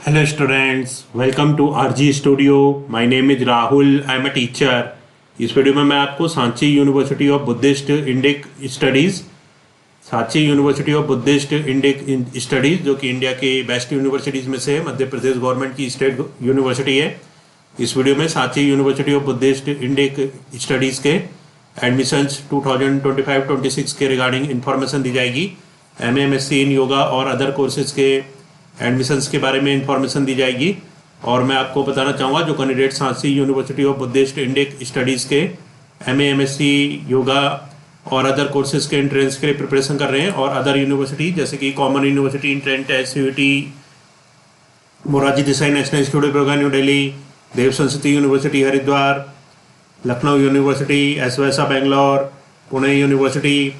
Hello students, welcome to RG Studio. My name is Rahul. I am a teacher. इस video में मैं आपको Sanchi university of Buddhist Indic studies जो कि India के बेस्ट यूनिवर्सिटीज़ में से है, मध्य प्रदेश गवर्नमेंट की स्टेट यूनिवर्सिटी है। इस वीडियो में Sanchi university of Buddhist Indic studies के एडमिशन्स 2025-26 के रिगार्डिंग इन्फॉर्मेशन दी जाएगी। MA/MSc इन योगा और अदर कोर्सेज के एडमिशन्स के बारे में इंफॉर्मेशन दी जाएगी। और मैं आपको बताना चाहूँगा जो candidate Sanchi university of Buddhist Indic studies के MA/MSc योगा और अदर कोर्सेज के एंट्रेंस के लिए प्रिपरेशन कर रहे हैं और अदर यूनिवर्सिटी जैसे कि common university entrance SUT, Morarji Desai National Institute of Yoga New Delhi, Dev Sanskriti University Haridwar, Lucknow University, SVSA Bangalore, Pune University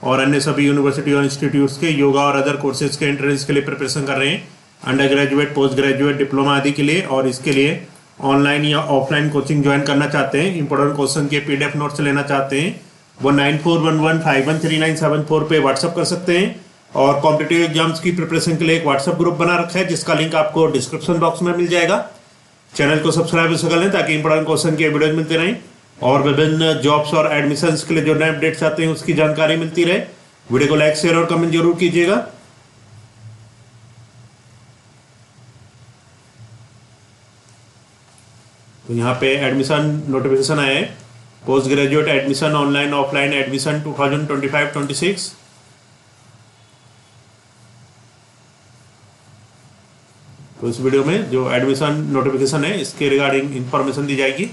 और अन्य सभी यूनिवर्सिटी और इंस्टीट्यूट्स के योगा और अदर कोर्सेज के एंट्रेंस के लिए प्रिपरेशन कर रहे हैं, under graduate, post graduate, diploma आदि के लिए। और इसके लिए ऑनलाइन या ऑफलाइन कोचिंग ज्वाइन करना चाहते हैं, इंपॉर्टेंट क्वेश्चन के PDF नोट्स लेना चाहते हैं, वो 9411513974 पे व्हाट्सअप कर सकते हैं। और कॉम्पिटिटिव एग्जाम्स की प्रिपरेशन के लिए एक व्हाट्सअप ग्रुप बना रखा है जिसका लिंक आपको डिस्क्रिप्शन बॉक्स में मिल जाएगा। चैनल को सब्सक्राइब कर लें ताकि इंपॉर्टेंट क्वेश्चन के वीडियोज मिलते रहें और विभिन्न जॉब्स और एडमिशन्स के लिए जो नए अपडेट्स आते हैं उसकी जानकारी मिलती रहे। वीडियो को लाइक, शेयर और कमेंट जरूर कीजिएगा। तो यहाँ पे एडमिशन नोटिफिकेशन आया है, post graduate admission online offline admission 2025-26। तो इस वीडियो में जो एडमिशन नोटिफिकेशन है इसके रिगार्डिंग इंफॉर्मेशन दी जाएगी।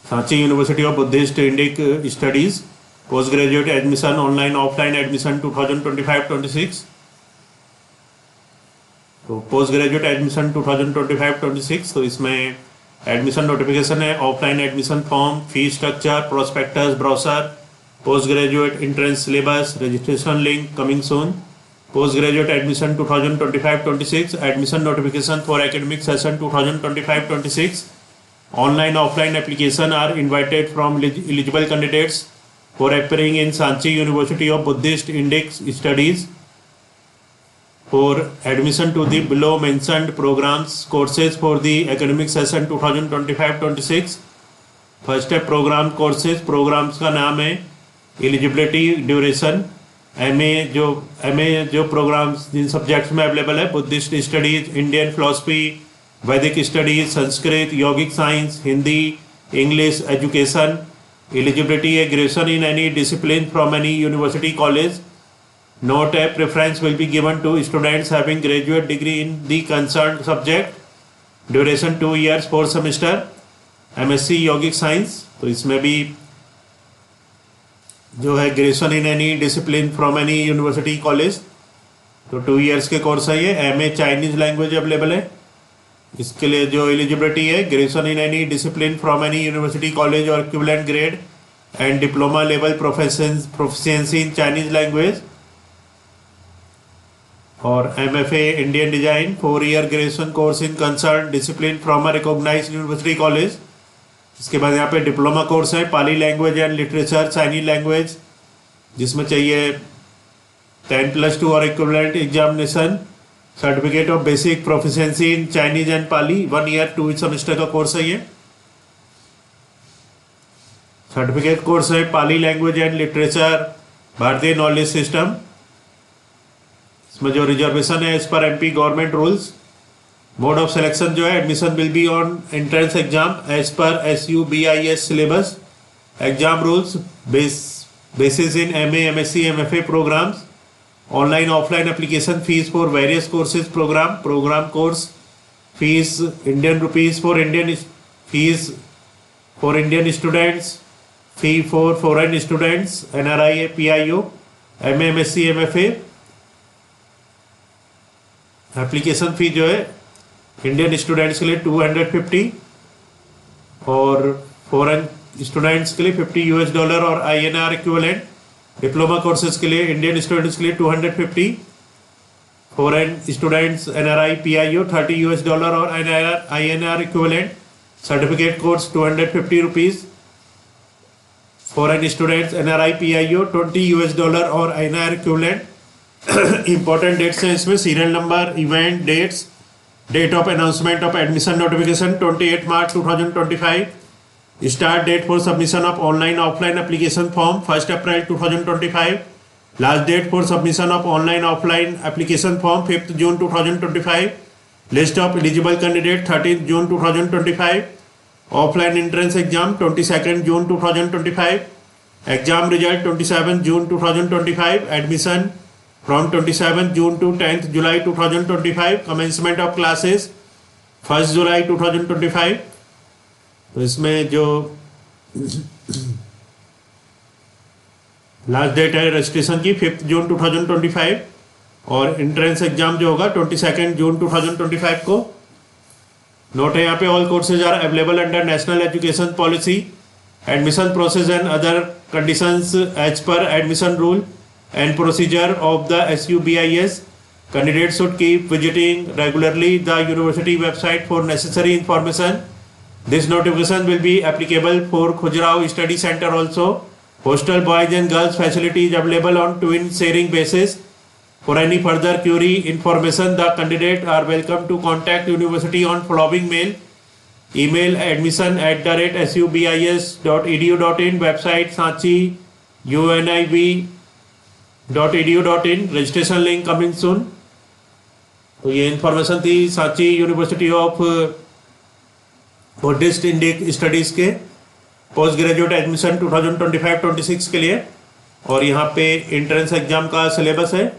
Sanchi university of Buddhist Indic studies post graduate admission online offline admission 2025-26। तो पोस्ट ग्रेजुएट एडमिशन 2025-26, तो इसमें एडमिशन नोटिफिकेशन है, offline admission form, fees structure, prospectus, brochure, post graduate entrance syllabus, registration link coming soon. Post graduate admission 2025-26 admission notification for academic session 2025-26। Online offline application are invited from eligible candidates for appearing in Sanchi University of Buddhist Indic Studies for admission to the below mentioned programs courses for the academic session 2025-26। First है programme courses, programmes का नाम है, eligibility, duration, MA जो programmes जिन subjects में available है, Buddhist studies, Indian philosophy, Vedic studies, Sanskrit, yogic science, Hindi, English, education. Eligibility है graduation in any discipline from any university college. Note है preference will be given to students having graduate degree in the concern subject. Duration 2 years 4 semester। MSc yogic science, तो इसमें भी जो है graduation in any discipline from any university college, तो 2 years के course है ये। MA चाइनीज लैंग्वेज अवेलेबल है, इसके लिए जो एलिजिबिलिटी है graduation in any discipline from any university college और equivalent grade and diploma level proficiency in Chinese language. और MFA Indian design 4 year graduation course in concern discipline from a recognised university college. इसके बाद यहाँ पे diploma course है, Pali language and literature Chinese language, जिसमें चाहिए 10+2 और equivalent examination, certificate of basic proficiency in Chinese and Pali, 1 year 2 semester का course है ये। सर्टिफिकेट कोर्स है पाली लैंग्वेज एंड लिटरेचर, भारतीय नॉलेज सिस्टम। इसमें जो रिजर्वेशन है इस पर MP government rules. Mode of selection जो है admission will be on entrance exam as per SUBIS syllabus. Exam rules basis in MA MSc MFA programmes. Online offline application fees for various courses programme course fees ₹, for Indian students, fee for foreign students, NRI PIO, MA MSc MFA। Application फी जो है Indian students के लिए 250 और foreign students के लिए $50 और INR equivalent. Diploma courses के लिए इंडियन स्टूडेंट्स के लिए 250, फॉरेन स्टूडेंट्स NRI PIO $30 और INR equivalent. Certificate course ₹250। foreign students NRI PIO $20 और INR equivalent। important dates हैं इसमें, serial number, event dates, date of announcement of admission notification 28 March 2025, start date for submission of online offline application form 1st April 2025, last date for submission of online offline application form 5th June 2025, list of eligible candidate 13th June 2025, offline entrance exam 22nd June 2025, exam result 27th June 2025, admission from 27th June to 10th July 2025, commencement of classes 1st July 2025। तो इसमें जो last date है registration की 5th जून 2025 और entrance exam जो होगा 22nd जून 2025 को। Note है यहाँ पे, all courses are available under national education policy, admission process and other conditions as per admission rule and procedure of the SUBIS. Candidates should keep visiting regularly the university website for necessary information. This notification will be applicable for Khajuraho Study Center also. Hostel boys and girls facility is available on twin sharing basis. For any further query information, the candidates are welcome to contact university on following mail. Email admission@subis.edu.in, website Sanchi UNIV.edu.in, registration link coming soon. तो ये information थी Sanchi university of Buddhist Indic studies के post graduate admission 2025-26 के लिए। और यहाँ पे entrance exam का सिलेबस है।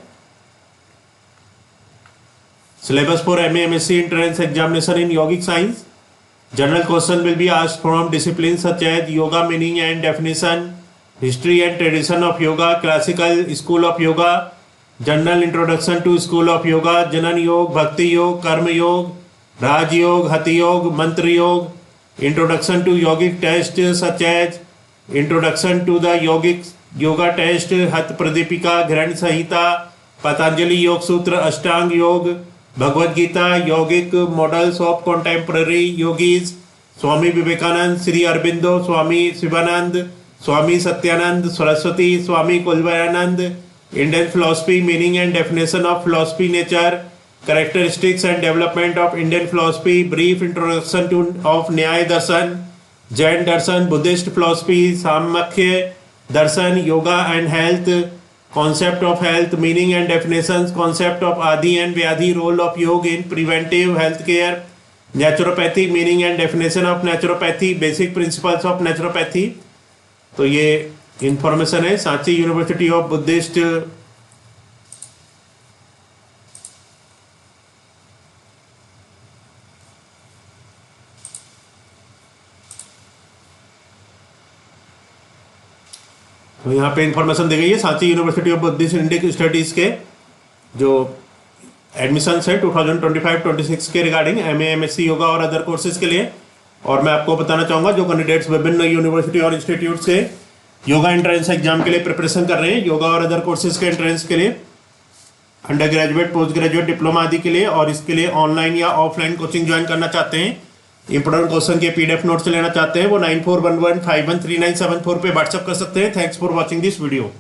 Syllabus for MA MSc entrance examination in yogic science. General question will be asked from discipline such as yoga meaning and definition, history and tradition of yoga, classical school of yoga, general introduction to school of yoga, janan yog, bhakti yog, karma yog, raj yog, hati yog, mantra yog, introduction to yogic test such as introduction to the yogic yoga test, hat pradipika, ghrant sahita, patanjali yog sutra, ashtang yog, bhagavad gita, yogic models of contemporary yogis, swami vivekanand, Sri Aurobindo, swami Shivanand, Swami Satyanand Saraswati, Swami Kuvalayanand, Indian philosophy, meaning and definition of philosophy, nature, characteristics and development of Indian philosophy, brief introduction to of Nyaya Darshan, Jain Darshan, Buddhist philosophy, Samkhya Darshan, yoga and health, concept of health, meaning and definitions, concept of adhi and vyadhi, role of yog in preventive health care, naturopathy, meaning and definition of naturopathy, basic principles of naturopathy. तो ये information है Sanchi university of Buddhist तो यहाँ पे information दी गई है Sanchi university of Buddhist Indic studies के जो एडमिशन है 2025-26 के रिगार्डिंग MA MSc योगा और अदर कोर्सेज के लिए। और मैं आपको बताना चाहूँगा जो कैंडिडेट्स विभिन्न यूनिवर्सिटी और इंस्टीट्यूट से योगा एंट्रेंस एग्जाम के लिए प्रिपरेशन कर रहे हैं, योगा और अदर कोर्सेज के एंट्रेंस के लिए, under graduate, post graduate, diploma आदि के लिए, और इसके लिए ऑनलाइन या ऑफलाइन कोचिंग ज्वाइन करना चाहते हैं, इंपोर्टेंट क्वेश्चन के PDF नोट्स लेना चाहते हैं, वो 9411513974 पे व्हाट्सअप कर सकते हैं। Thanks for watching this video.